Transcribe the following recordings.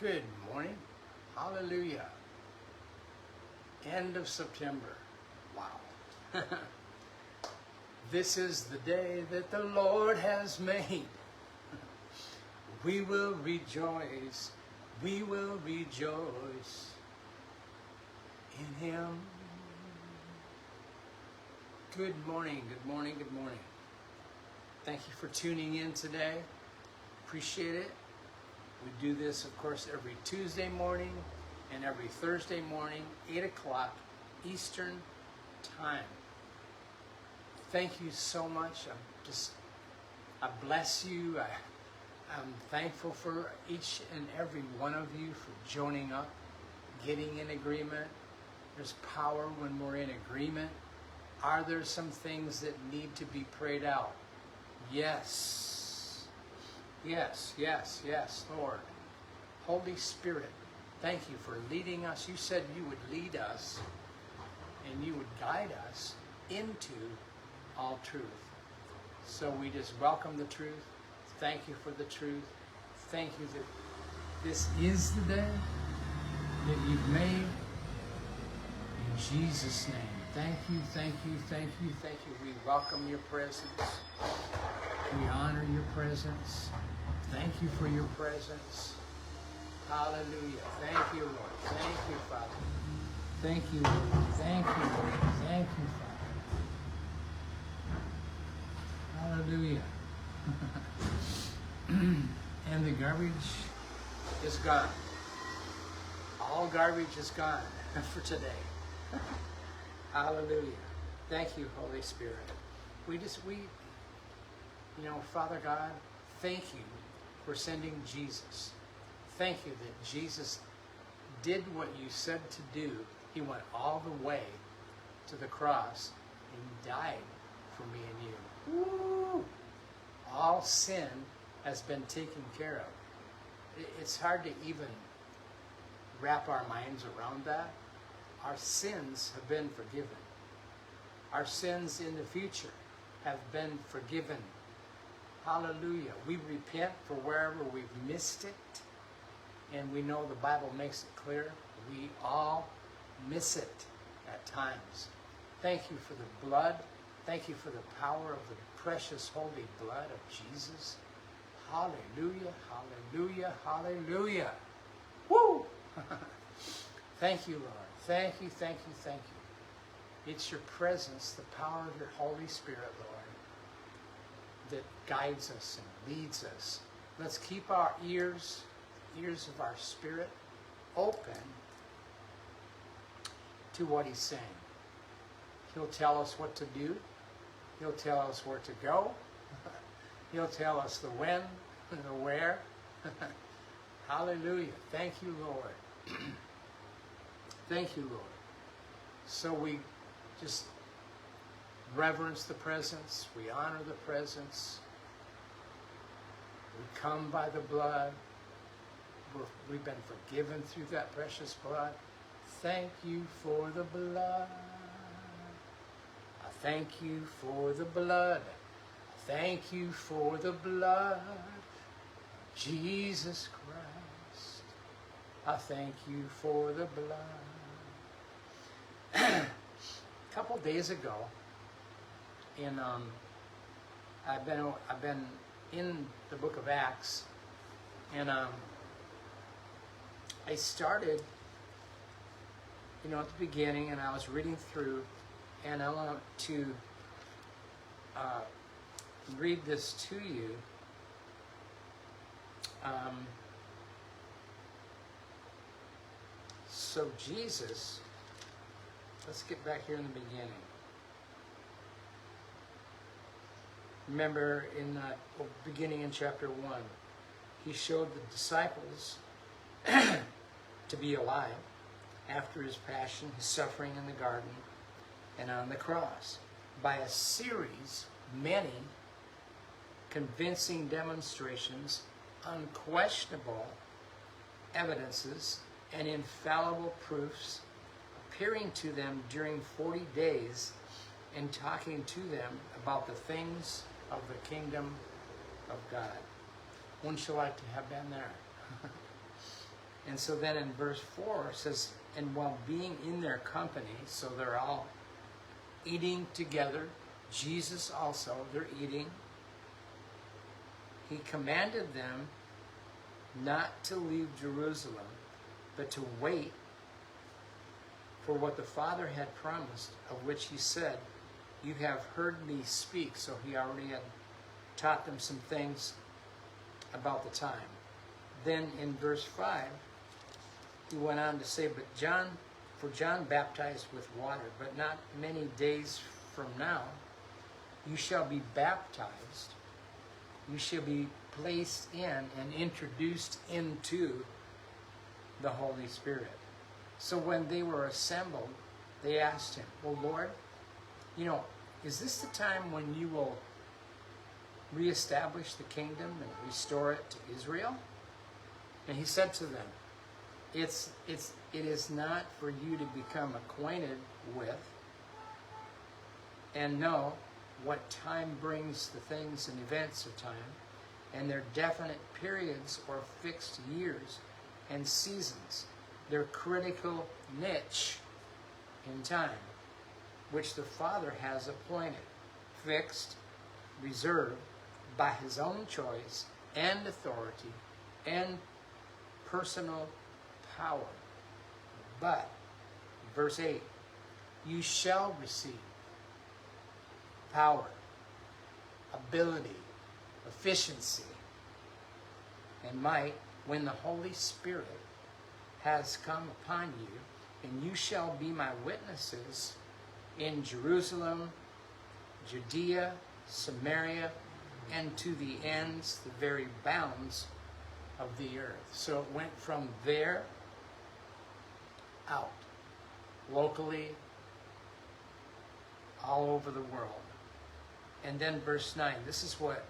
Good morning. Hallelujah. End of September. Wow. This is the day that the Lord has made. We will rejoice. We will rejoice in Him. Good morning, good morning, good morning. Thank you for tuning in today. Appreciate it. We do this, of course, every Tuesday morning and every Thursday morning, 8 o'clock Eastern Time. Thank you so much. I bless you. I'm thankful for each and every one of you for joining up, getting in agreement. There's power when we're in agreement. Are there some things that need to be prayed out? Yes. Yes, yes, yes, Lord. Holy Spirit, thank you for leading us. You said you would lead us and you would guide us into all truth. So we just welcome the truth. Thank you for the truth. Thank you that this is the day that you've made. In Jesus' name. Thank you, thank you, thank you, thank you. We welcome your presence. We honor your presence. Thank you for your presence. Hallelujah. Thank you, Lord. Thank you, Father. Thank you, Lord. Thank you, Lord. Thank you, Father. Hallelujah. And the garbage is gone. All garbage is gone for today. Hallelujah. Thank you, Holy Spirit. Father God, thank you for sending Jesus. Thank you that Jesus did what you said to do. He went all the way to the cross and died for me and you. Woo! All sin has been taken care of. It's hard to even wrap our minds around that. Our sins have been forgiven. Our sins in the future have been forgiven. Hallelujah. We repent for wherever we've missed it. And we know the Bible makes it clear. We all miss it at times. Thank you for the blood. Thank you for the power of the precious holy blood of Jesus. Hallelujah, hallelujah, hallelujah. Woo! Thank you, Lord. Thank you, thank you, thank you. It's your presence, the power of your Holy Spirit, Lord, that guides us and leads us. Let's keep our ears of our spirit open to what he's saying. He'll tell us what to do. He'll tell us where to go. He'll tell us the when and the where. Hallelujah. Thank you, Lord. Thank you, Lord. So we just reverence the presence. We honor the presence. We come by the blood. We've been forgiven through that precious blood. Thank you for the blood. I thank you for the blood. Thank you for the blood. Jesus Christ. I thank you for the blood. A couple days ago, I've been in the book of Acts, and I started, at the beginning, and I was reading through, and I want to read this to you. So Jesus, let's get back here in the beginning. Remember in the beginning in chapter 1, he showed the disciples to be alive after his passion, his suffering in the garden, and on the cross by a series, many convincing demonstrations, unquestionable evidences, and infallible proofs, appearing to them during 40 days and talking to them about the things of the kingdom of God. Wouldn't you like to have been there? And so then in verse 4 it says, and while being in their company, so they're all eating together, Jesus also, they're eating. He commanded them not to leave Jerusalem, but to wait for what the Father had promised, of which he said, you have heard me speak. So he already had taught them some things about the time. Then in verse 5, he went on to say, but John baptized with water, but not many days from now, you shall be baptized. You shall be placed in and introduced into the Holy Spirit. So when they were assembled, they asked him, well, Lord, is this the time when you will reestablish the kingdom and restore it to Israel? And he said to them, it is not for you to become acquainted with and know what time brings the things and events of time, and their definite periods or fixed years and seasons, their critical niche in time, which the Father has appointed, fixed, reserved by his own choice and authority and personal power. But, verse 8, you shall receive power, ability, efficiency, and might when the Holy Spirit has come upon you, and you shall be my witnesses in Jerusalem, Judea, Samaria, and to the ends, the very bounds of the earth. So it went from there out, locally, all over the world. And then verse 9, this is what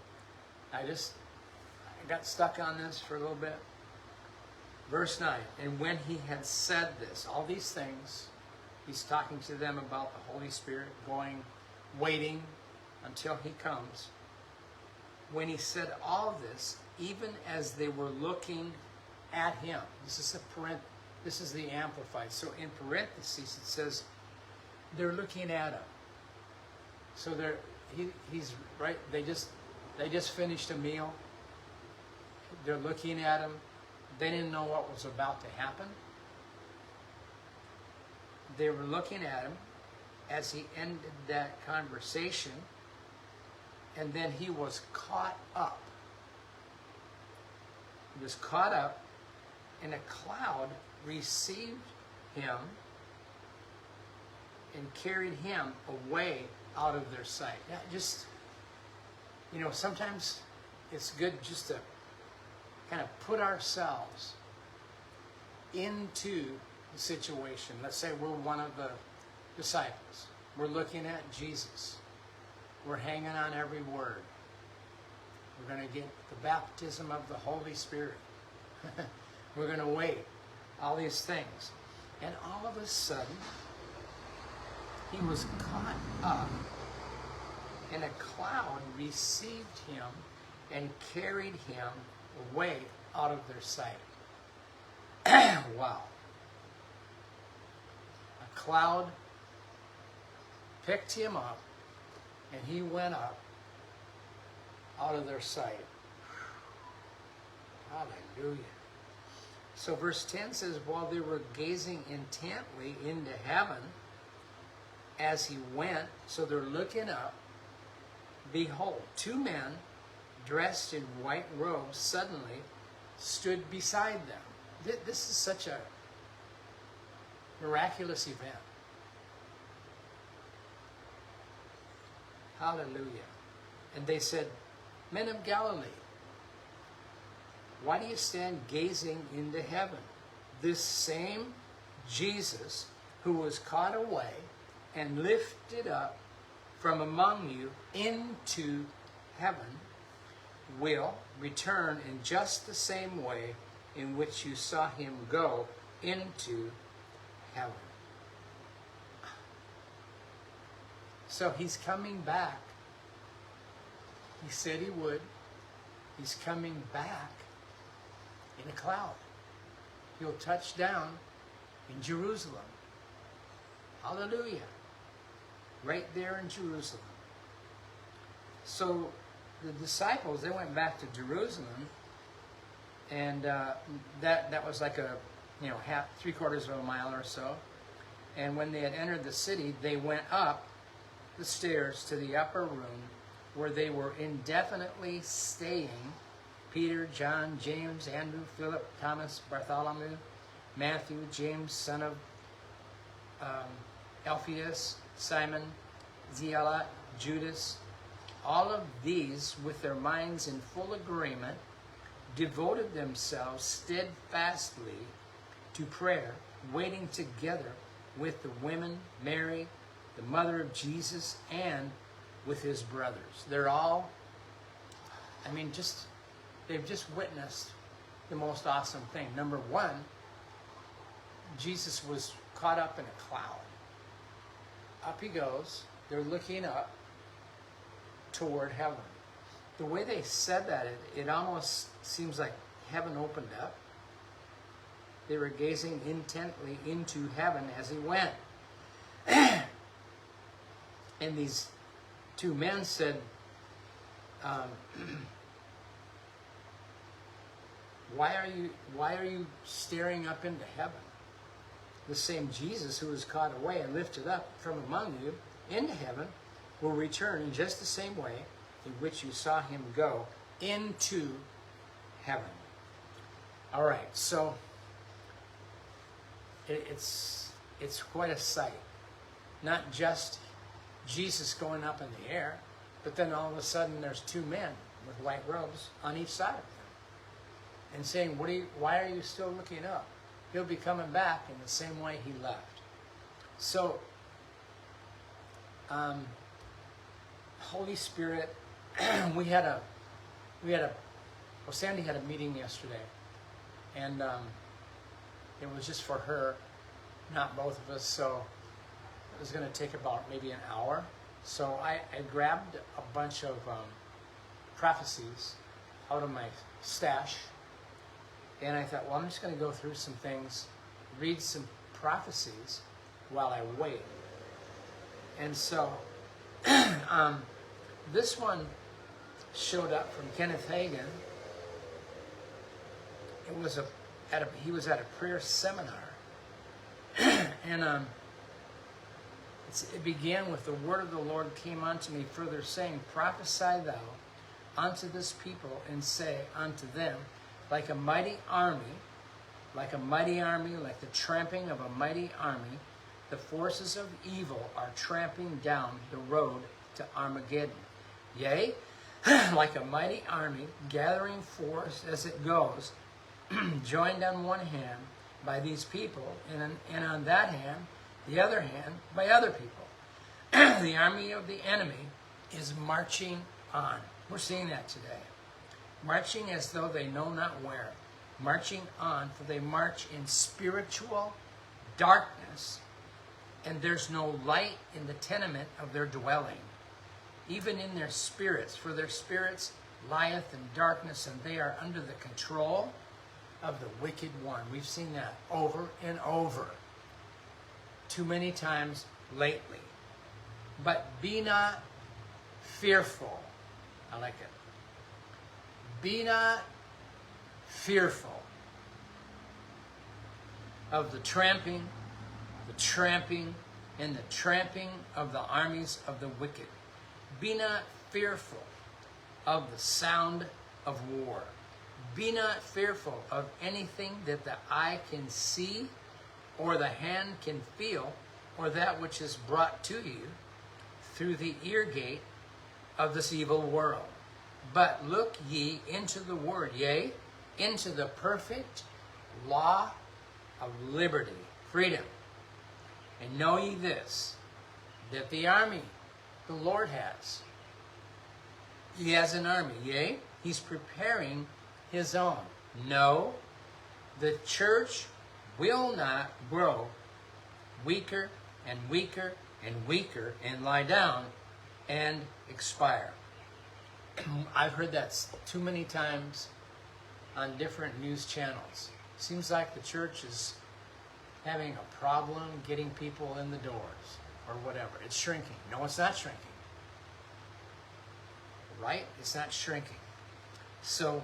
I got stuck on this for a little bit. Verse 9, and when he had said this, all these things, he's talking to them about the Holy Spirit waiting until he comes. When he said all this, even as they were looking at him, this is the Amplified. So in parentheses it says they're looking at him. So he's right. They just finished a meal. They're looking at him. They didn't know what was about to happen. They were looking at him as he ended that conversation, and then he was caught up. He was caught up, and a cloud received him and carried him away out of their sight. Yeah, just, sometimes it's good just to kind of put ourselves into the situation. Let's say we're one of the disciples. We're looking at Jesus. We're hanging on every word. We're going to get the baptism of the Holy Spirit. We're going to wait. All these things. And all of a sudden, he was caught up, and a cloud received him and carried him away out of their sight. Wow. A cloud picked him up, and he went up out of their sight. Hallelujah. So verse 10 says, while they were gazing intently into heaven as he went, so they're looking up, behold, two men dressed in white robes suddenly stood beside them. This is such a miraculous event. Hallelujah. And they said, men of Galilee, why do you stand gazing into heaven? This same Jesus who was caught away and lifted up from among you into heaven will return in just the same way in which you saw him go into heaven. So he's coming back. He said he would. He's coming back in a cloud. he'll touch down in Jerusalem. Hallelujah. Right there in Jerusalem. So the disciples, they went back to Jerusalem, and that was like a, half, 3/4 of a mile or so. And when they had entered the city, they went up the stairs to the upper room where they were indefinitely staying. Peter, John, James, Andrew, Philip, Thomas, Bartholomew, Matthew, James, son of Alphaeus, Simon, Zealot, Judas. All of these, with their minds in full agreement, devoted themselves steadfastly to prayer, waiting together with the women, Mary, the mother of Jesus, and with his brothers. They're all, they've just witnessed the most awesome thing. Number one, Jesus was caught up in a cloud. Up he goes. They're looking up toward heaven. The way they said that, it almost seems like heaven opened up. They were gazing intently into heaven as he went. And these two men said, why are you staring up into heaven? The same Jesus who was caught away and lifted up from among you into heaven will return in just the same way in which you saw him go into heaven. All right, so it's quite a sight. Not just Jesus going up in the air, but then all of a sudden there's two men with white robes on each side of him and saying, why are you still looking up? He'll be coming back in the same way he left. So, Holy Spirit, Sandy had a meeting yesterday, and it was just for her, not both of us, so it was going to take about maybe an hour. So I grabbed a bunch of prophecies out of my stash, and I thought, well, I'm just going to go through some things, read some prophecies while I wait. And so this one showed up from Kenneth Hagin. It was he was at a prayer seminar, and it began with, the word of the Lord came unto me further, saying, prophesy thou unto this people, and say unto them, like a mighty army, like the tramping of a mighty army, the forces of evil are tramping down the road to Armageddon. Yea, like a mighty army gathering force as it goes, joined on one hand by these people, and on that hand, the other hand, by other people. The army of the enemy is marching on. We're seeing that today. Marching as though they know not where. Marching on, for they march in spiritual darkness, and there's no light in the tenement of their dwelling, even in their spirits, for their spirits lieth in darkness, and they are under the control of the wicked one. We've seen that over and over, too many times lately. But be not fearful. I like it. Be not fearful of the tramping, and the tramping of the armies of the wicked. Be not fearful of the sound of war. Be not fearful of anything that the eye can see, or the hand can feel, or that which is brought to you through the ear gate of this evil world. But look ye into the word, yea, into the perfect law of liberty, freedom. And know ye this, that the army the Lord has, he has an army, yea, he's preparing his own. No, the church will not grow weaker and weaker and weaker and lie down and expire. I've heard that too many times on different news channels. Seems like the church is having a problem getting people in the doors or whatever. It's shrinking. No, it's not shrinking. Right? It's not shrinking. So,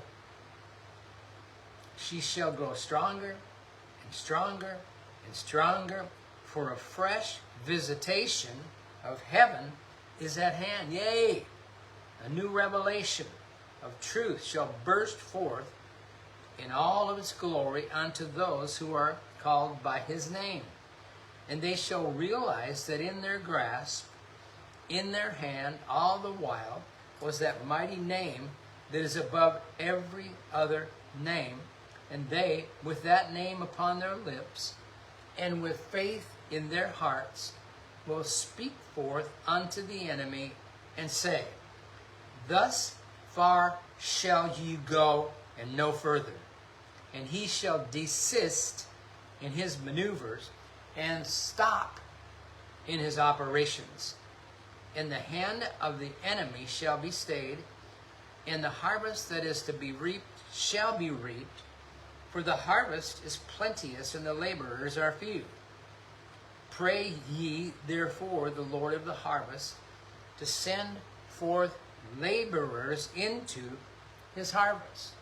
she shall grow stronger and stronger and stronger, for a fresh visitation of heaven is at hand. Yea, a new revelation of truth shall burst forth in all of its glory unto those who are called by his name. And they shall realize that in their grasp, in their hand, all the while, was that mighty name that is above every other name. And they, with that name upon their lips, and with faith in their hearts, will speak forth unto the enemy, and say, Thus far shall ye go, and no further. And he shall desist in his maneuvers, and stop in his operations. And the hand of the enemy shall be stayed, and the harvest that is to be reaped shall be reaped. For the harvest is plenteous, and the laborers are few. Pray ye therefore the Lord of the harvest to send forth laborers into his harvest.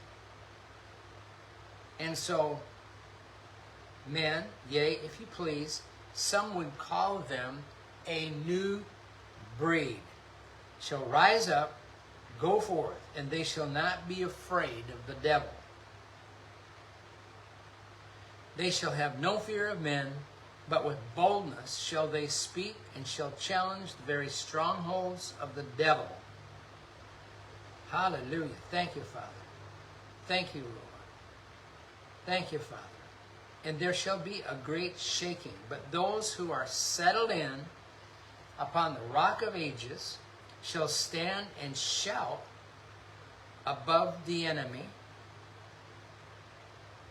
And so, men, yea, if you please, some would call them a new breed, shall rise up, go forth, and they shall not be afraid of the devil. They shall have no fear of men, but with boldness shall they speak, and shall challenge the very strongholds of the devil. Hallelujah. Thank you, Father. Thank you, Lord. Thank you, Father. And there shall be a great shaking, but those who are settled in upon the rock of ages shall stand and shout above the enemy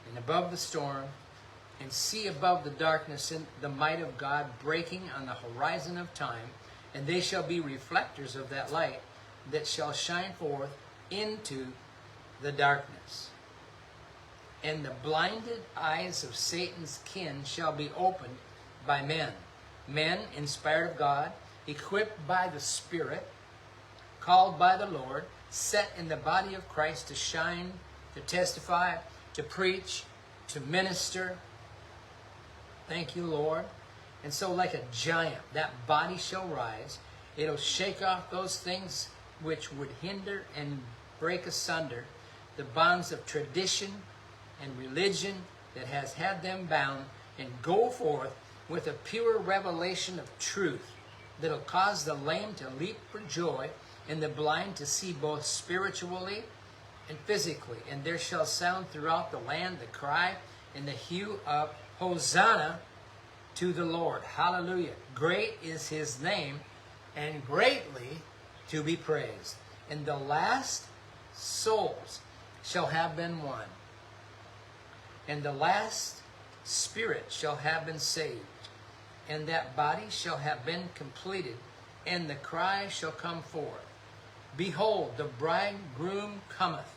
and above the storm, and see above the darkness in the might of God breaking on the horizon of time. And they shall be reflectors of that light that shall shine forth into the darkness. And the blinded eyes of Satan's kin shall be opened by men. Men inspired of God, equipped by the Spirit, called by the Lord, set in the body of Christ to shine, to testify, to preach, to minister. Thank you, Lord. And so like a giant, that body shall rise. It'll shake off those things which would hinder and break asunder the bonds of tradition and religion that has had them bound, and go forth with a pure revelation of truth that'll cause the lame to leap for joy and the blind to see both spiritually and physically. And there shall sound throughout the land the cry and the hue of Hosanna to the Lord. Hallelujah. Great is his name, and greatly to be praised. And the last souls shall have been won, and the last spirit shall have been saved, and that body shall have been completed, and the cry shall come forth, Behold, the bridegroom cometh,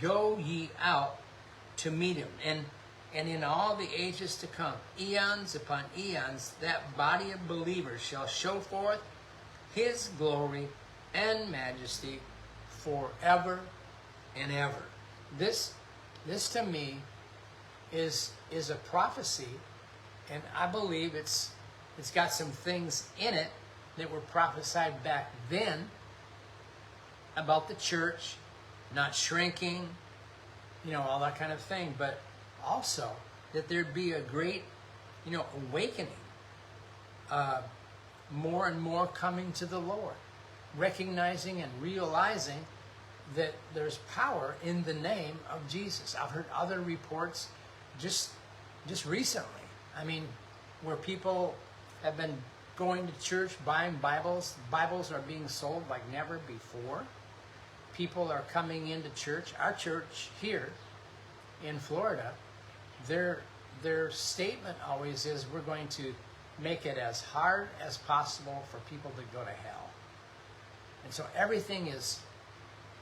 go ye out to meet him. And in all the ages to come, eons upon eons, that body of believers shall show forth his glory and majesty forever and ever. This to me is a prophecy, and I believe it's got some things in it that were prophesied back then about the church not shrinking, all that kind of thing, but also that there'd be a great, awakening, more and more coming to the Lord, recognizing and realizing that there's power in the name of Jesus. I've heard other reports just recently, where people have been going to church, buying Bibles. Bibles are being sold like never before. People are coming into church. Our church here in Florida, their statement always is, we're going to make it as hard as possible for people to go to hell. And so everything is,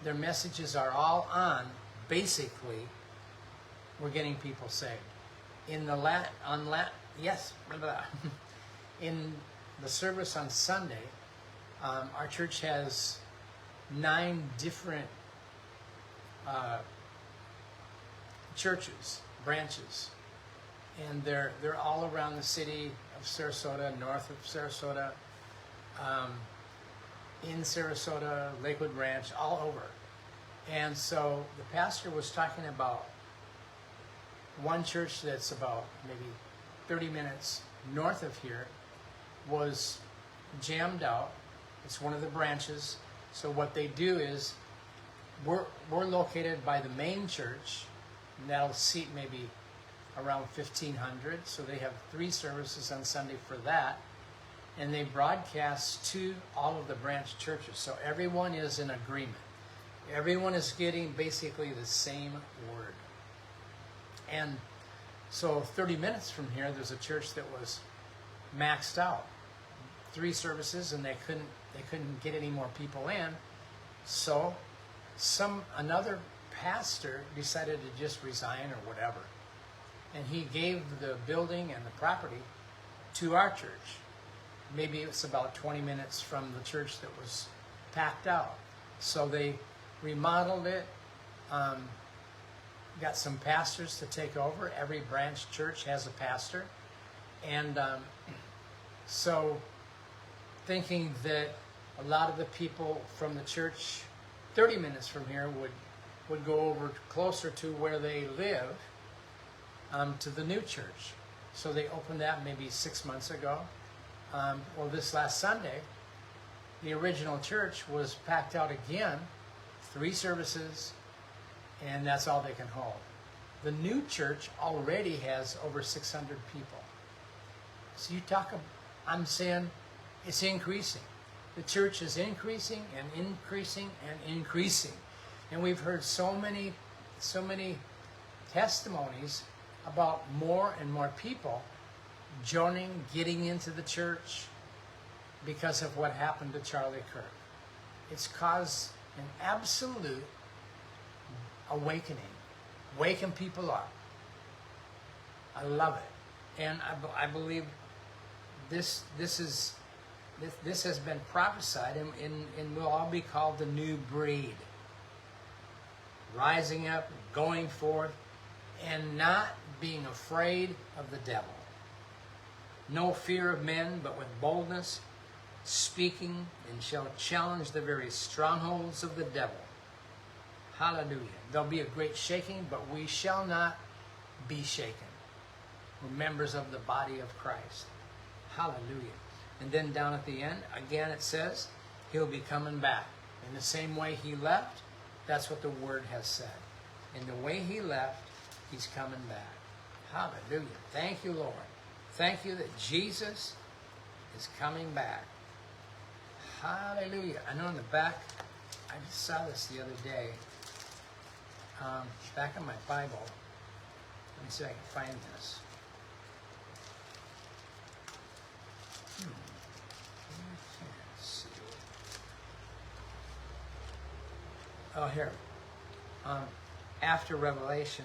their messages are all on, basically, we're getting people saved. In the in the service on Sunday, our church has 9 different churches, branches, and they're all around the city of Sarasota, north of Sarasota, in Sarasota, Lakewood Ranch, all over. And so the pastor was talking about one church that's about maybe 30 minutes north of here was jammed out. It's one of the branches. So what they do is we're located by the main church, and that'll seat maybe around 1,500. So they have 3 services on Sunday for that. And they broadcast to all of the branch churches. So everyone is in agreement. Everyone is getting basically the same word. And so 30 minutes from here, there's a church that was maxed out. 3 services, and they couldn't get any more people in. So another pastor decided to just resign or whatever. And he gave the building and the property to our church. Maybe it's about 20 minutes from the church that was packed out. So they remodeled it, got some pastors to take over. Every branch church has a pastor. And so thinking that a lot of the people from the church 30 minutes from here would go over closer to where they live, to the new church. So they opened that maybe 6 months ago. Well, this last Sunday, the original church was packed out again, 3 services, and that's all they can hold. The new church already has over 600 people. So I'm saying it's increasing. The church is increasing and increasing and increasing. And we've heard so many testimonies about more and more people getting into the church because of what happened to Charlie Kirk. It's caused an absolute awakening, waking people up. I love it, and I believe this has been prophesied, and we'll all be called the new breed, rising up, going forth, and not being afraid of the devil. No fear of men, but with boldness, speaking, and shall challenge the very strongholds of the devil. Hallelujah. There'll be a great shaking, but we shall not be shaken. We're members of the body of Christ. Hallelujah. And then down at the end, again it says, he'll be coming back. In the same way he left, that's what the word has said. In the way he left, he's coming back. Hallelujah. Thank you, Lord. Thank you that Jesus is coming back. Hallelujah. I know in the back, I just saw this the other day. Back in my Bible. Let me see if I can find this. Let's see. Oh, here. After Revelation,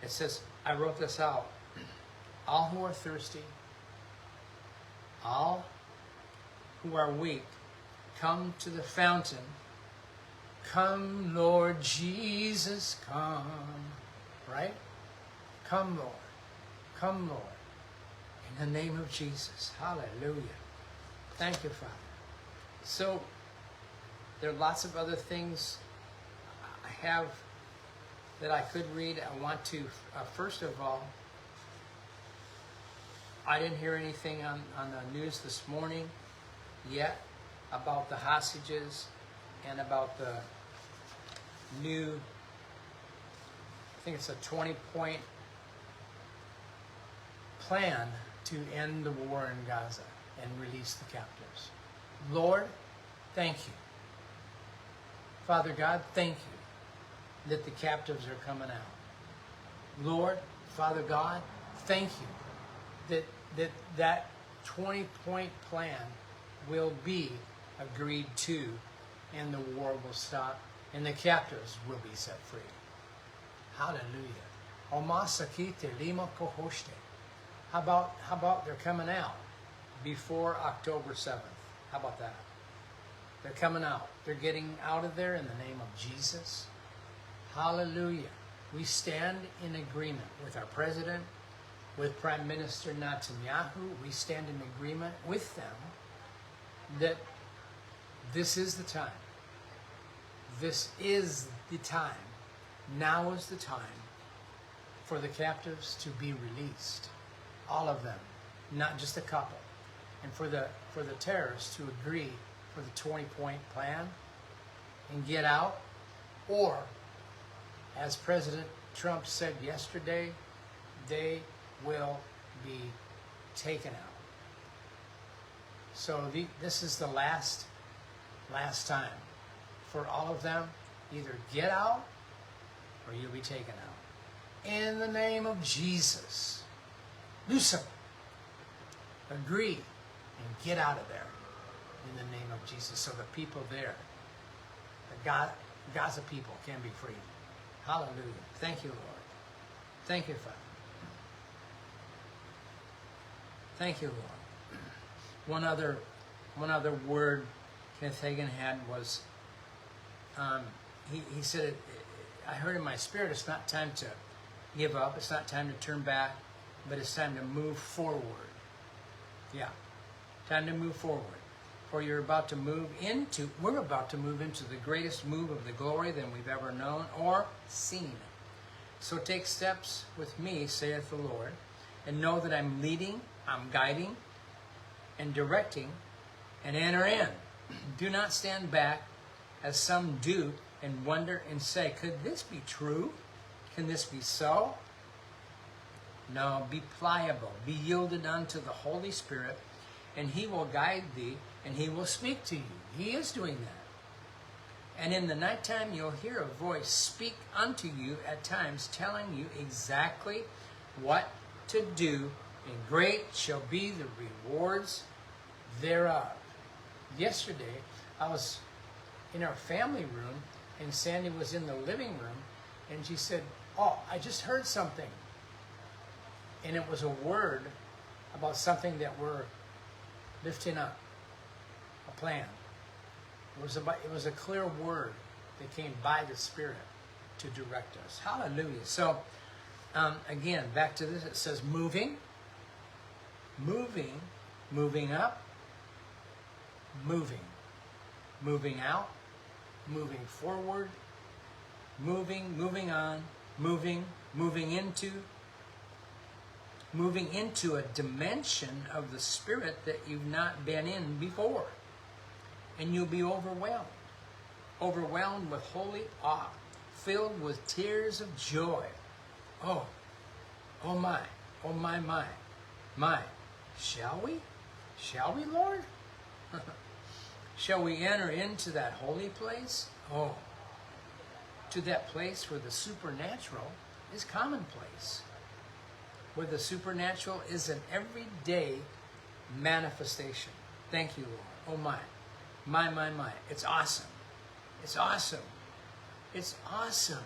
it says, I wrote this out. All who are thirsty, all who are weak, come to the fountain. Come, Lord Jesus, come. Right? Come, Lord. Come, Lord. In the name of Jesus. Hallelujah. Thank you, Father. So, there are lots of other things I have that I could read. I want to, first of all, I didn't hear anything on the news this morning yet about the hostages and about the new, I think it's a 20-point plan to end the war in Gaza and release the captives. Lord, thank you. Father God, thank you that the captives are coming out. Lord, Father God, thank you that 20-point plan will be agreed to, and the war will stop, and the captives will be set free. Hallelujah. Omasakite lima kohoshte. How about they're coming out before October 7th? How about that? They're coming out. They're getting out of there in the name of Jesus. Hallelujah. We stand in agreement with our president, with Prime Minister Netanyahu. We stand in agreement with them that this is the time. This is the time. Now is the time for the captives to be released. All of them, not just a couple. And for the terrorists to agree for the 20-point plan and get out, or as President Trump said yesterday, they will be taken out. So this is the last time for all of them. Either get out or you'll be taken out. In the name of Jesus, loose them. Agree and get out of there in the name of Jesus, so the people there, the Gaza people, can be freed. Hallelujah. Thank you, Lord. Thank you, Father. Thank you, Lord. One other word Kenneth Hagin had was, he said, I heard in my spirit, it's not time to give up, it's not time to turn back, but it's time to move forward. Yeah, time to move forward. For we're about to move into the greatest move of the glory than we've ever known or seen. So take steps with me, saith the Lord, and know that I'm leading, I'm guiding, and directing, and enter in. Do not stand back as some do and wonder and say, could this be true? Can this be so? No, be pliable, be yielded unto the Holy Spirit, and He will guide thee, and He will speak to you. He is doing that. And in the nighttime you'll hear a voice speak unto you at times, telling you exactly what to do, and great shall be the rewards thereof. Yesterday, I was in our family room, and Sandy was in the living room, and she said, oh, I just heard something. And it was a word about something that we're lifting up, a plan. It was a clear word that came by the Spirit to direct us. Hallelujah. So, again, back to this. It says moving, moving up, moving out, moving forward, moving on, moving into a dimension of the Spirit that you've not been in before. And you'll be overwhelmed with holy awe, filled with tears of joy. Oh my, my. Shall we, Lord? Shall we enter into that holy place? Oh, to that place where the supernatural is commonplace, where the supernatural is an everyday manifestation. Thank you, Lord. Oh my. It's awesome. It's awesome. It's awesome.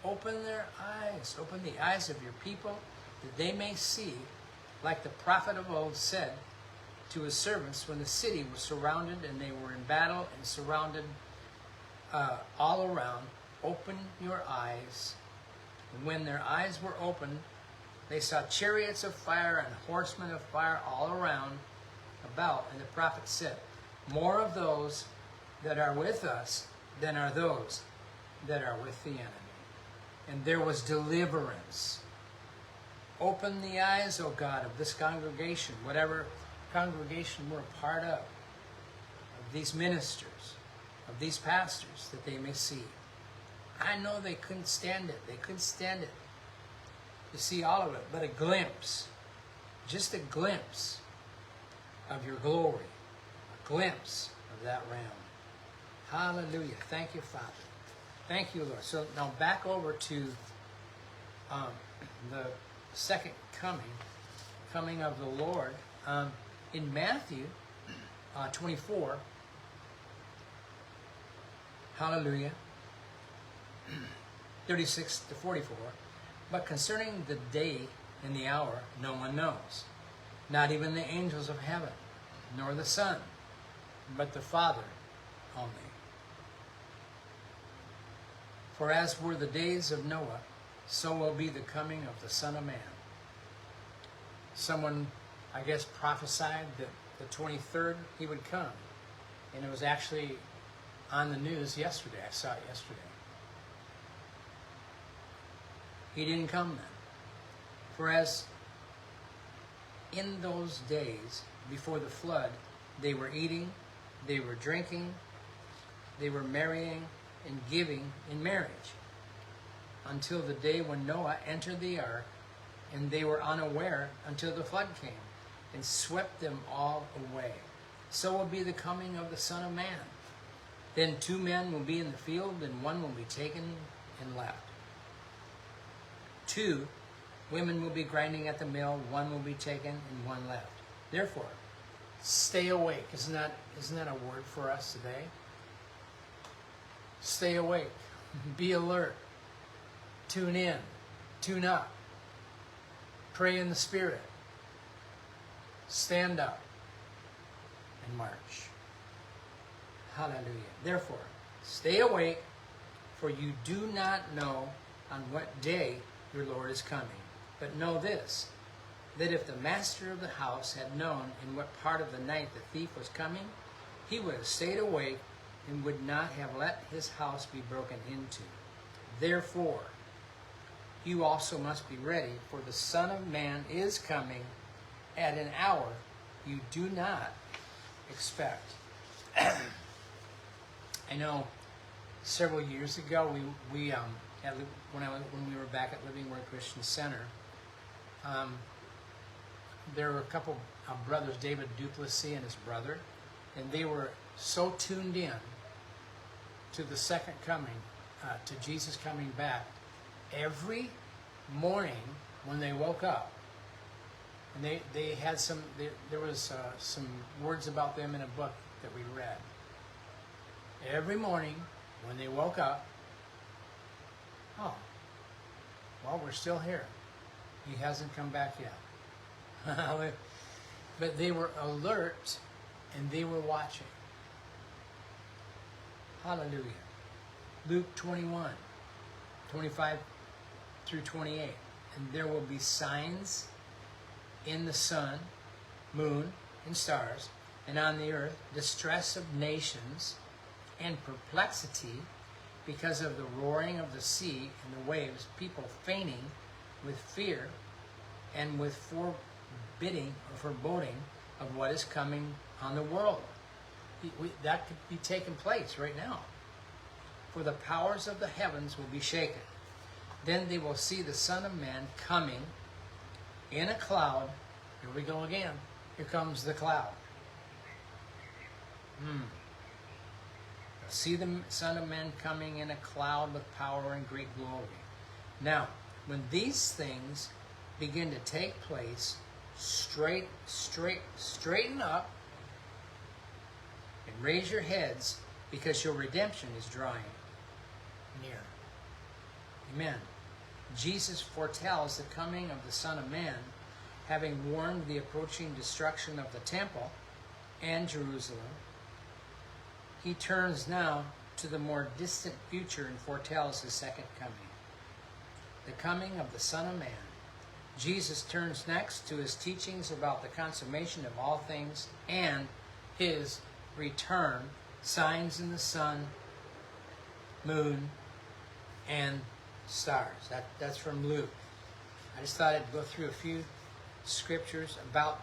Open their eyes. Open the eyes of your people that they may see, like the prophet of old said to his servants when the city was surrounded and they were in battle and surrounded all around. Open your eyes. And when their eyes were opened, they saw chariots of fire and horsemen of fire all around about. And the prophet said, more of those that are with us than are those that are with the enemy. And there was deliverance. Open the eyes, O God, of this congregation, whatever congregation we're a part of these ministers, of these pastors, that they may see. I know they couldn't stand it. They couldn't stand it to see all of it, but a glimpse, just a glimpse of your glory, a glimpse of that realm. Hallelujah. Thank you, Father. Thank you, Lord. So now back over to the second coming of the Lord. In Matthew 24, hallelujah, 36 to 44, But concerning the day and the hour, no one knows, not even the angels of heaven, nor the Son, but the Father only. For as were the days of Noah, so will be the coming of the Son of Man. Someone, I guess, prophesied that the 23rd he would come. And it was actually on the news yesterday. I saw it yesterday. He didn't come then. For as in those days before the flood, they were eating, they were drinking, they were marrying and giving in marriage, until the day when Noah entered the ark, and they were unaware until the flood came and swept them all away. So will be the coming of the Son of Man. Then 2 men will be in the field, and one will be taken and left. 2 women will be grinding at the mill, one will be taken and one left. Therefore, stay awake. Isn't that a word for us today? Stay awake. Be alert. Tune in. Tune up. Pray in the Spirit. Stand up and march. Hallelujah. Therefore, stay awake, for you do not know on what day your Lord is coming. But know this, that if the master of the house had known in what part of the night the thief was coming, he would have stayed awake and would not have let his house be broken into. Therefore, you also must be ready, for the Son of Man is coming at an hour you do not expect. I know several years ago, when we were back at Living Word Christian Center, there were a couple of brothers, David Duplessis and his brother, and they were so tuned in to the second coming, to Jesus coming back. Every morning when they woke up, and they had there was some words about them in a book that we read. Every morning when they woke up, oh, well, we're still here. He hasn't come back yet. But they were alert and they were watching. Hallelujah. Luke 21, 25 through 28. And there will be signs in the sun, moon, and stars, and on the earth, distress of nations and perplexity because of the roaring of the sea and the waves, people fainting with fear and with foreboding of what is coming on the world. That could be taking place right now. For the powers of the heavens will be shaken. Then they will see the Son of Man coming in a cloud. Here we go again. Here comes the cloud. See the Son of Man coming in a cloud with power and great glory. Now, when these things begin to take place, straighten up and raise your heads, because your redemption is drawing near. Amen. Jesus foretells the coming of the Son of Man, having warned the approaching destruction of the temple and Jerusalem. He turns now to the more distant future and foretells his second coming, the coming of the Son of Man. Jesus turns next to his teachings about the consummation of all things and his return, signs in the sun, moon, and stars. That's from Luke. I just thought I'd go through a few scriptures about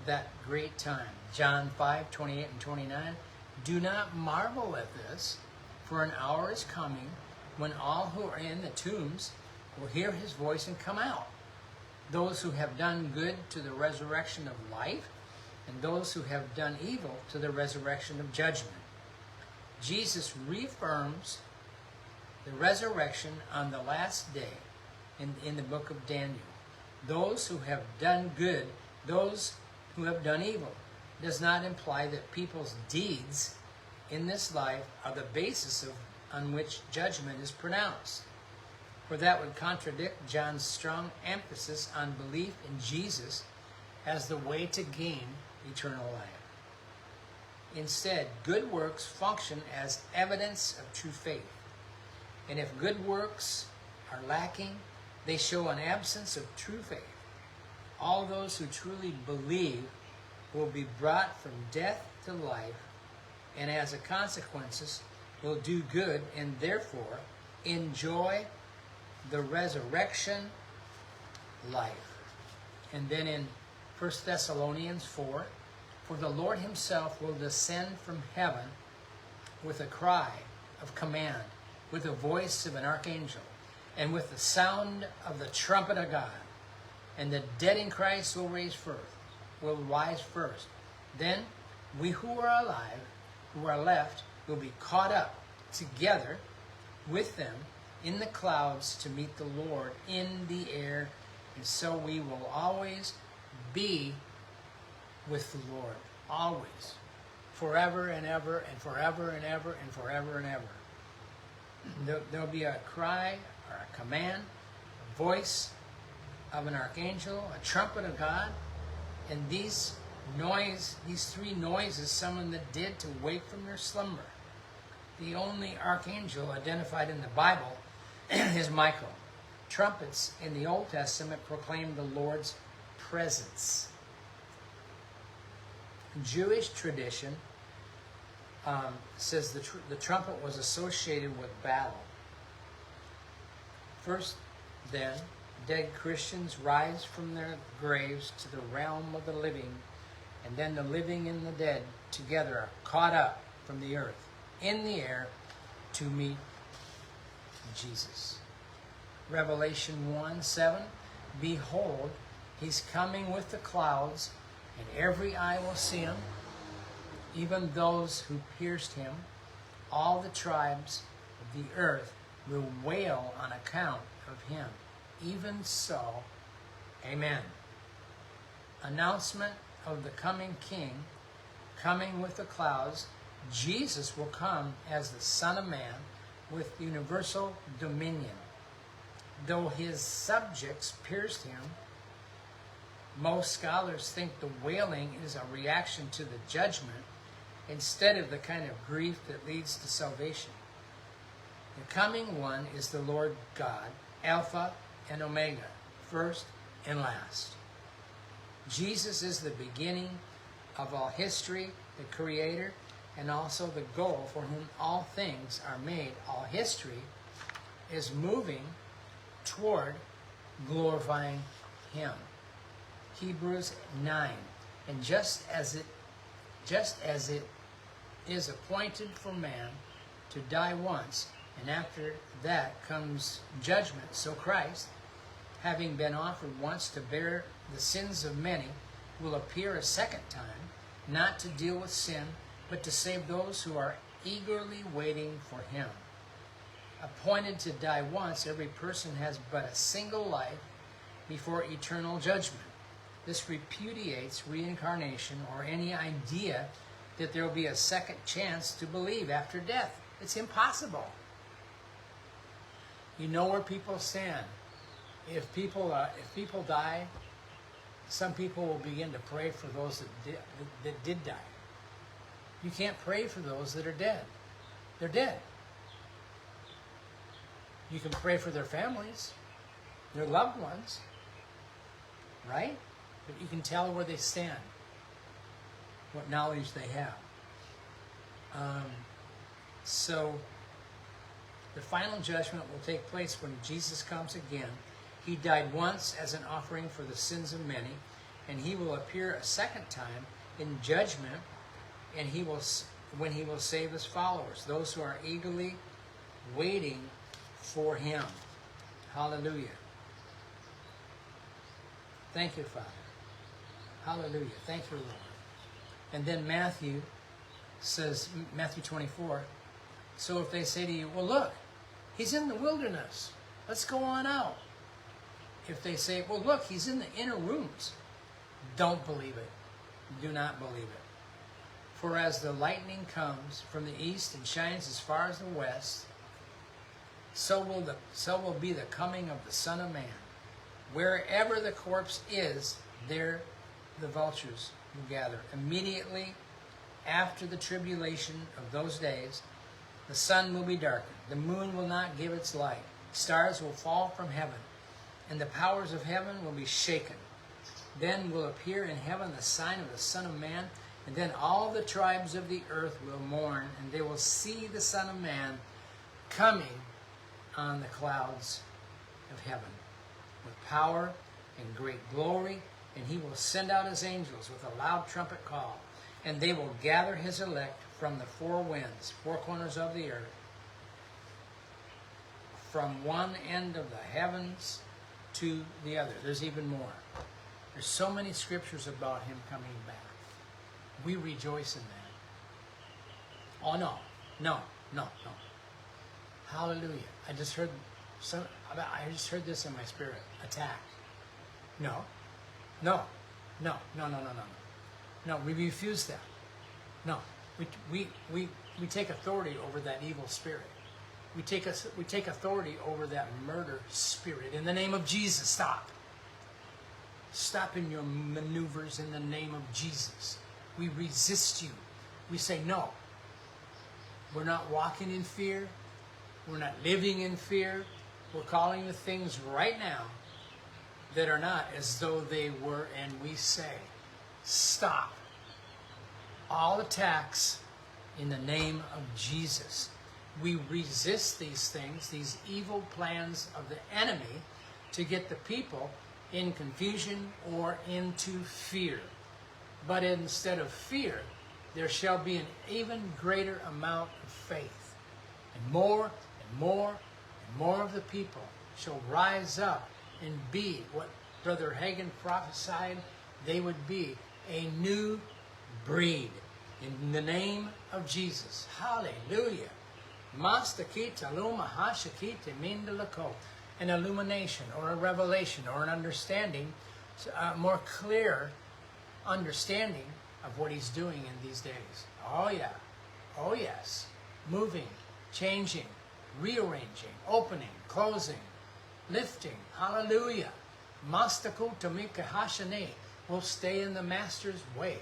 that great time. John 5, 28 and 29. Do not marvel at this, for an hour is coming when all who are in the tombs will hear his voice and come out. Those who have done good to the resurrection of life, and those who have done evil to the resurrection of judgment. Jesus reaffirms the resurrection on the last day in the book of Daniel. Those who have done good, those who have done evil, does not imply that people's deeds in this life are the basis on which judgment is pronounced. for that would contradict John's strong emphasis on belief in Jesus as the way to gain eternal life. Instead, good works function as evidence of true faith. And if good works are lacking, they show an absence of true faith. All those who truly believe will be brought from death to life, and as a consequence will do good and therefore enjoy the resurrection life. And then in 1 Thessalonians 4, for the Lord himself will descend from heaven with a cry of command, with the voice of an archangel, and with the sound of the trumpet of God. And the dead in Christ will rise first. Then we who are alive, who are left, will be caught up together with them in the clouds to meet the Lord in the air. And so we will always be with the Lord. Always. Forever and ever and forever and ever and forever and ever. There'll be a cry or a command, a voice of an archangel, a trumpet of God, and these three noises summon the dead to wake from their slumber. The only archangel identified in the Bible is Michael. Trumpets in the Old Testament proclaim the Lord's presence. Jewish tradition says the trumpet was associated with battle. First, then, dead Christians rise from their graves to the realm of the living, and then the living and the dead together are caught up from the earth in the air to meet Jesus. Revelation 1:7, behold, he's coming with the clouds, and every eye will see him, even those who pierced him. All the tribes of the earth will wail on account of him. Even so, amen. Announcement of the coming King, coming with the clouds. Jesus will come as the Son of Man with universal dominion. Though his subjects pierced him, most scholars think the wailing is a reaction to the judgment instead of the kind of grief that leads to salvation. The coming one is the Lord God, Alpha and Omega, first and last. Jesus is the beginning of all history, the creator, and also the goal for whom all things are made. All history is moving toward glorifying him. Hebrews 9. And just as it is appointed for man to die once, and after that comes judgment, so Christ, having been offered once to bear the sins of many, will appear a second time, not to deal with sin, but to save those who are eagerly waiting for him. Appointed to die once, every person has but a single life before eternal judgment. This repudiates reincarnation or any idea that there will be a second chance to believe after death. It's impossible. You know where people stand. If people die, some people will begin to pray for those that did die. You can't pray for those that are dead. They're dead. You can pray for their families, their loved ones, right? But you can tell where they stand, what knowledge they have. So the final judgment will take place when Jesus comes again. He died once as an offering for the sins of many, and he will appear a second time in judgment, and when he will save his followers, those who are eagerly waiting for him. Hallelujah. Thank you, Father. Hallelujah. Thank you, Lord. And then Matthew says, Matthew 24, so if they say to you, well, look, he's in the wilderness, let's go on out. If they say, well, look, he's in the inner rooms, don't believe it. Do not believe it. For as the lightning comes from the east and shines as far as the west, so will be the coming of the Son of Man. Wherever the corpse is, there the vultures will gather. Immediately after the tribulation of those days, the sun will be darkened, the moon will not give its light, stars will fall from heaven, and the powers of heaven will be shaken. Then will appear in heaven the sign of the Son of Man, and then all the tribes of the earth will mourn, and they will see the Son of Man coming on the clouds of heaven with power and great glory, and he will send out his angels with a loud trumpet call, and they will gather his elect from the four winds, four corners of the earth, from one end of the heavens to the other. There's even more. There's so many scriptures about him coming back. We rejoice in that. Oh, no. Hallelujah. I just heard this in my spirit. Attack. No, we refuse that. No, we take authority over that evil spirit. We take authority over that murder spirit. In the name of Jesus, stop. Stop in your maneuvers in the name of Jesus. We resist you. We say no. We're not walking in fear. We're not living in fear. We're calling the things right now that are not as though they were, and we say, stop. All attacks in the name of Jesus. We resist these things, these evil plans of the enemy to get the people in confusion or into fear. But instead of fear, there shall be an even greater amount of faith. And more and more and more of the people shall rise up and be what Brother Hagin prophesied they would be, a new breed. In the name of Jesus. Hallelujah. An illumination or a revelation or an understanding, a more clear understanding of what he's doing in these days. Oh yeah. Oh yes. Moving, changing, rearranging, opening, closing, lifting. Hallelujah. Mastaku Tamika Hashane. We'll stay in the Master's way.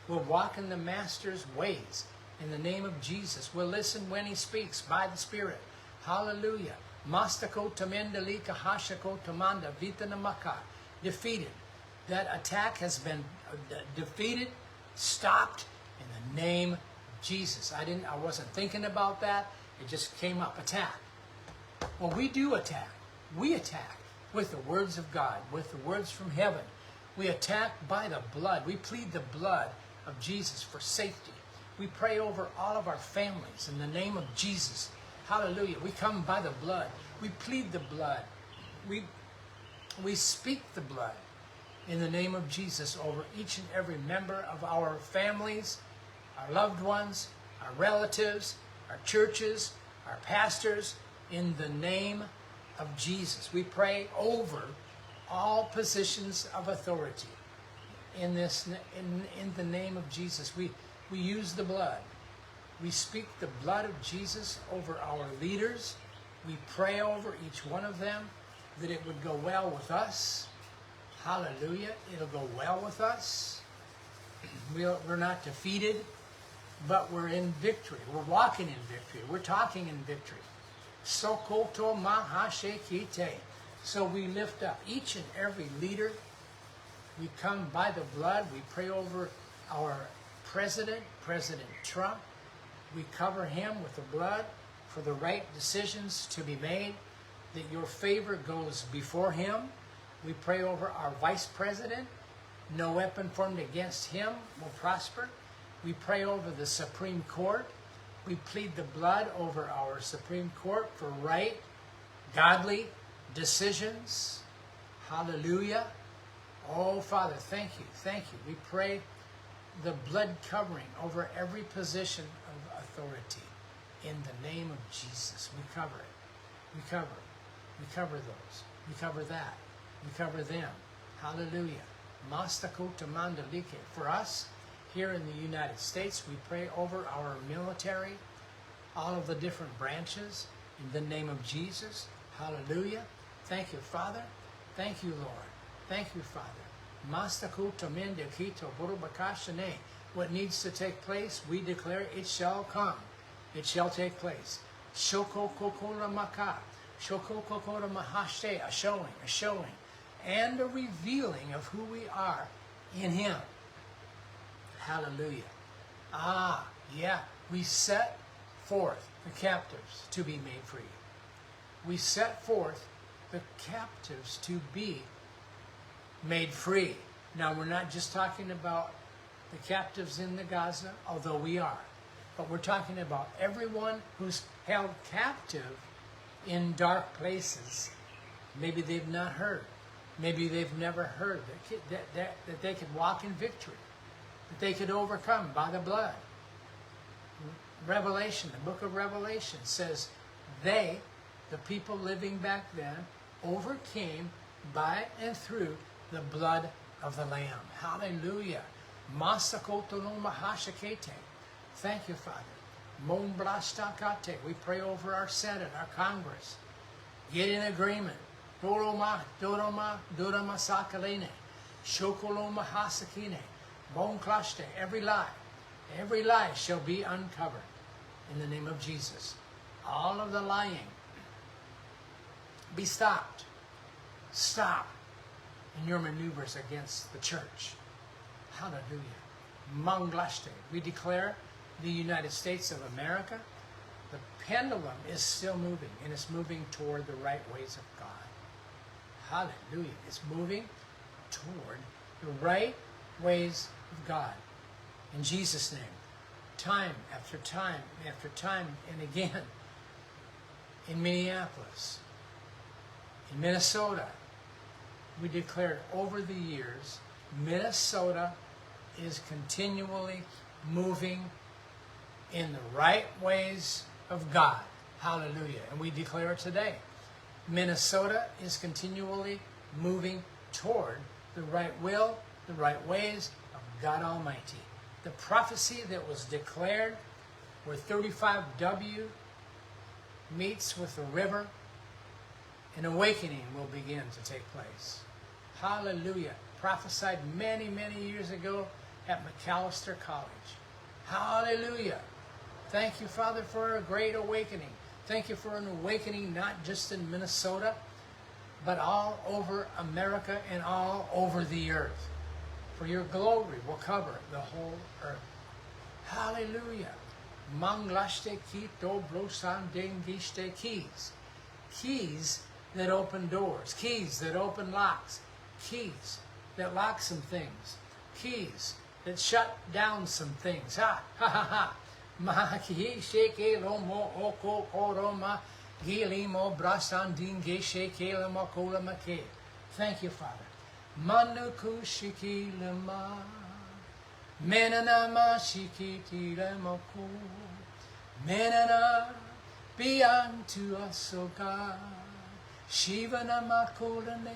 We'll walk in the Master's ways. In the name of Jesus. We'll listen when he speaks by the Spirit. Hallelujah. Mastako Tamendalika Hashako Tamanda Vitanamaka. Defeated. That attack has been defeated, stopped in the name of Jesus. I wasn't thinking about that. It just came up. Attack. Well, we do attack. We attack with the words of God, with the words from heaven. We attack by the blood. We plead the blood of Jesus for safety. We pray over all of our families in the name of Jesus. Hallelujah. We come by the blood. We plead the blood. We speak the blood in the name of Jesus over each and every member of our families, our loved ones, our relatives, our churches, our pastors, in the name of Jesus. We pray over all positions of authority in the name of Jesus. We use the blood. We speak the blood of Jesus over our leaders. We pray over each one of them that it would go well with us. Hallelujah. It'll go well with us. We're not defeated, but we're in victory. We're walking in victory. We're talking in victory. Sokoto mahashekite. So we lift up each and every leader. We come by the blood. We pray over our President Trump. We cover him with the blood for the right decisions to be made, that your favor goes before him. We pray over our Vice President. No weapon formed against him will prosper. We pray over the Supreme Court. We plead the blood over our Supreme Court for right, godly decisions. Hallelujah. Oh, Father, thank you. Thank you. We pray the blood covering over every position of authority in the name of Jesus. We cover it. We cover it. We cover those. We cover that. We cover them. Hallelujah. Mastako Tamandalike. For us, here in the United States, we pray over our military, all of the different branches. In the name of Jesus, hallelujah. Thank you, Father. Thank you, Lord. Thank you, Father. What needs to take place, we declare it shall come. It shall take place. Shoko kokora maka. Shoko kokora mahashe. A showing, and a revealing of who we are in Him. Hallelujah. Yeah. We set forth the captives to be made free. We set forth the captives to be made free. Now, we're not just talking about the captives in the Gaza, although we are. But we're talking about everyone who's held captive in dark places. Maybe they've not heard. Maybe they've never heard that they could walk in victory, that they could overcome by the blood. Revelation, the book of Revelation says they, the people living back then, overcame by and through the blood of the Lamb. Hallelujah. Thank you, Father. We pray over our Senate, our Congress. Get in agreement. Doroma sakalene. Shokoloma hasakine. Bonklaste. Every lie shall be uncovered in the name of Jesus. All of the lying be stopped. Stop in your maneuvers against the church. Hallelujah. Manglaste. We declare the United States of America, the pendulum is still moving, and it's moving toward the right ways of God. Hallelujah. It's moving toward the right ways of God. In Jesus' name. Time after time after time and again. In Minneapolis, in Minnesota, we declared over the years, Minnesota is continually moving in the right ways of God. Hallelujah. And we declare it today. Minnesota is continually moving toward the right will, the right ways of God Almighty. The prophecy that was declared where 35W meets with the river, an awakening will begin to take place. Hallelujah. Prophesied many, many years ago at Macalester College. Hallelujah. Thank you, Father, for a great awakening. Thank you for an awakening not just in Minnesota, but all over America and all over the earth. For your glory will cover the whole earth. Hallelujah. Manglaste kito brosan dengiste keys. Keys that open doors. Keys that open locks. Keys that lock some things. Keys that shut down some things. Ha ha ha ha. Mahi sheke lomo oko koroma gilimo brasan dinge sheke lama kola make. Thank you, Father. Manuku shiki lama. Menana shikiti lamako. Menana be unto us, O God. Shiva namakolane.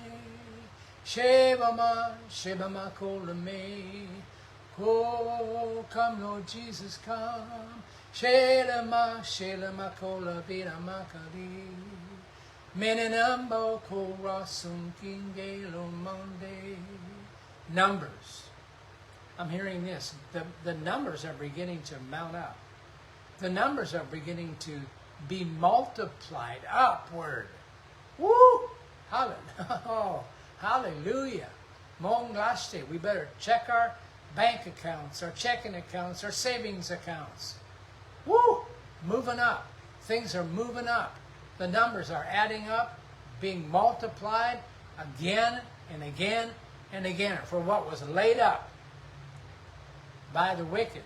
Shebama, Shebama kolame. Oh, come, Lord Jesus, come. Shelama, Shelama kola vira makari. Menenambo korasum kingelo monde. Numbers. I'm hearing this. The numbers are beginning to mount up. The numbers are beginning to be multiplied upward. Woo! Hallelujah. Hallelujah. Monglaste. We better check our bank accounts, our checking accounts, our savings accounts. Woo! Moving up. Things are moving up. The numbers are adding up, being multiplied again and again and again for what was laid up by the wicked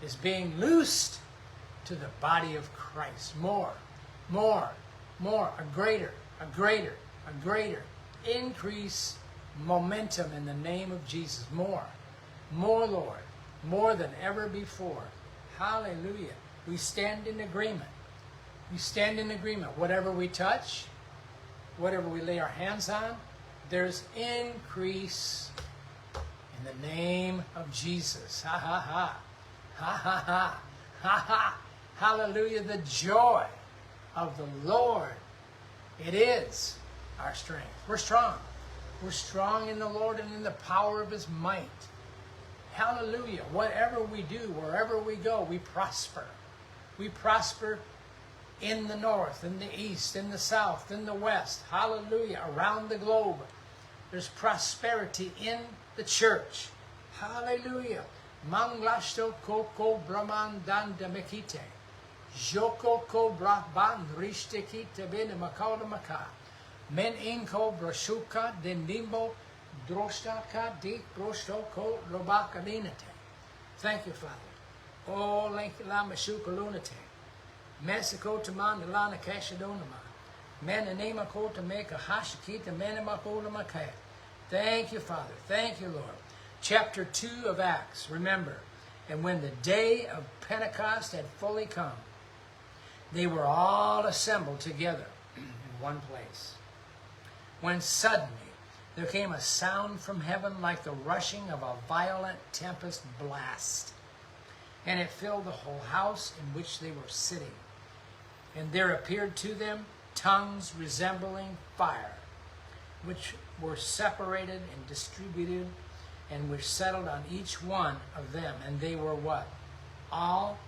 is being loosed to the body of Christ. More, a greater increase momentum in the name of Jesus. More, Lord, more than ever before. Hallelujah. We stand in agreement. We stand in agreement. Whatever we touch, whatever we lay our hands on, there's increase in the name of Jesus. Ha ha ha. Ha ha ha. Ha ha. Hallelujah. The joy of the Lord. It is our strength. We're strong. We're strong in the Lord and in the power of His might. Hallelujah. Whatever we do, wherever we go, we prosper. We prosper in the north, in the east, in the south, in the west. Hallelujah. Around the globe. There's prosperity in the church. Hallelujah. Manglashto koko brahman dan demekite. Joko ko brahban rishtekite bene makauda maka. Men inko brashuka denimbo drostaka dik brostoko robaka linate. Thank you, Father. Oh, thank you, Lama Shuka Lunate. Mexico to Mandalana Kashadonama. Menanema Kota Meka Hashikita Menamakola Makaya. Thank you, Father. Thank you, Lord. Chapter 2 of Acts. Remember, and when the day of Pentecost had fully come, they were all assembled together in one place. When suddenly there came a sound from heaven like the rushing of a violent tempest blast, and it filled the whole house in which they were sitting. And there appeared to them tongues resembling fire, which were separated and distributed, and which settled on each one of them. And they were what? All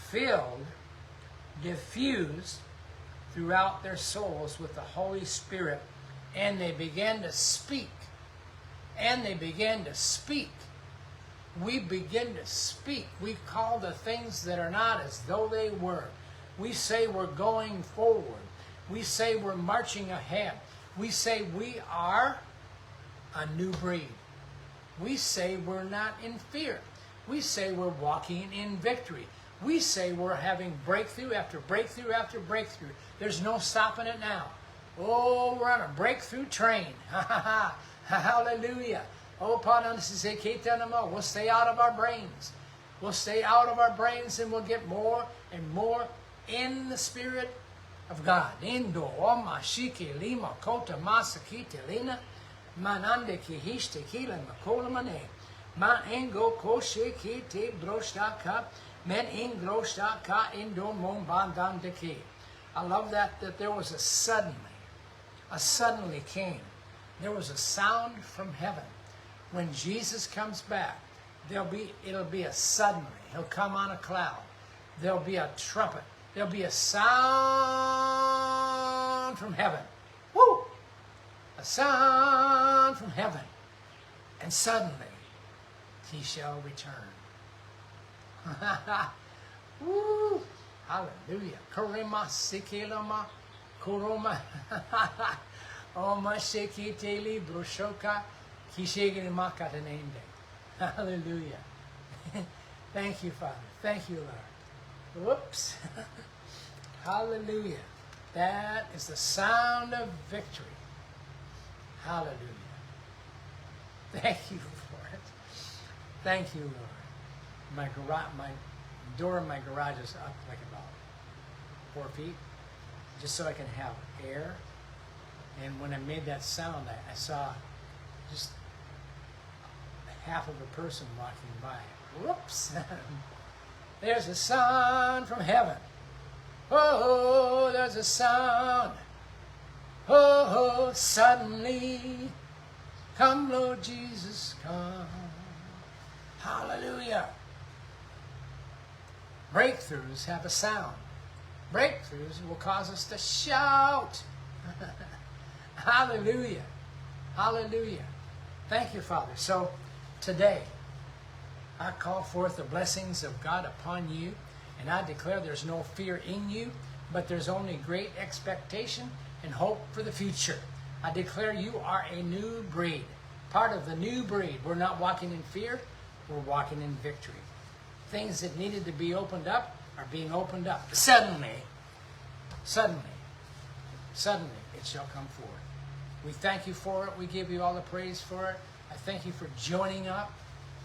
filled, diffused throughout their souls with the Holy Spirit, and they began to speak. And they began to speak. We begin to speak. We call the things that are not as though they were. We say we're going forward. We say we're marching ahead. We say we are a new breed. We say we're not in fear. We say we're walking in victory. We say we're having breakthrough after breakthrough after breakthrough. There's no stopping it now. Oh, we're on a breakthrough train. Hallelujah. Oh, we'll stay out of our brains. We'll stay out of our brains and we'll get more and more in the Spirit of God. Indo oma shike lima kota masakite lina manande kihiste kila makola mane man engo koshe kite broshtaka men ingroshtaka indo mombandandeke. I love that there was a suddenly came. There was a sound from heaven. When Jesus comes back, it'll be a suddenly. He'll come on a cloud. There'll be a trumpet. There'll be a sound from heaven. Woo! A sound from heaven. And suddenly, He shall return. Woo! Hallelujah. Korema sikilama koroma. Oma shekiteli broshoka kishigini makatanende. Hallelujah. Thank you, Father. Thank you, Lord. Whoops. Hallelujah. That is the sound of victory. Hallelujah. Thank you for it. Thank you, Lord. My door in my garage is up like about 4 feet, just so I can have air. And when I made that sound, I saw just half of a person walking by. Whoops. There's a sound from heaven. Oh, there's a sound. Oh, suddenly, come, Lord Jesus, come. Hallelujah. Breakthroughs have a sound. Breakthroughs will cause us to shout. Hallelujah. Hallelujah. Thank you, Father. So, today, I call forth the blessings of God upon you, and I declare there's no fear in you, but there's only great expectation and hope for the future. I declare you are a new breed, part of the new breed. We're not walking in fear, we're walking in victory. Things that needed to be opened up are being opened up. Suddenly, it shall come forth. We thank you for it. We give you all the praise for it. I thank you for joining up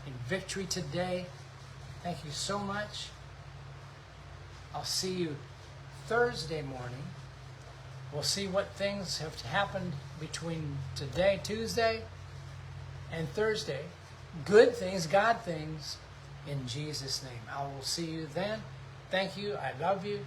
in victory today. Thank you so much. I'll see you Thursday morning. We'll see what things have happened between today, Tuesday, and Thursday. Good things, God things, in Jesus' name. I will see you then. Thank you. I love you.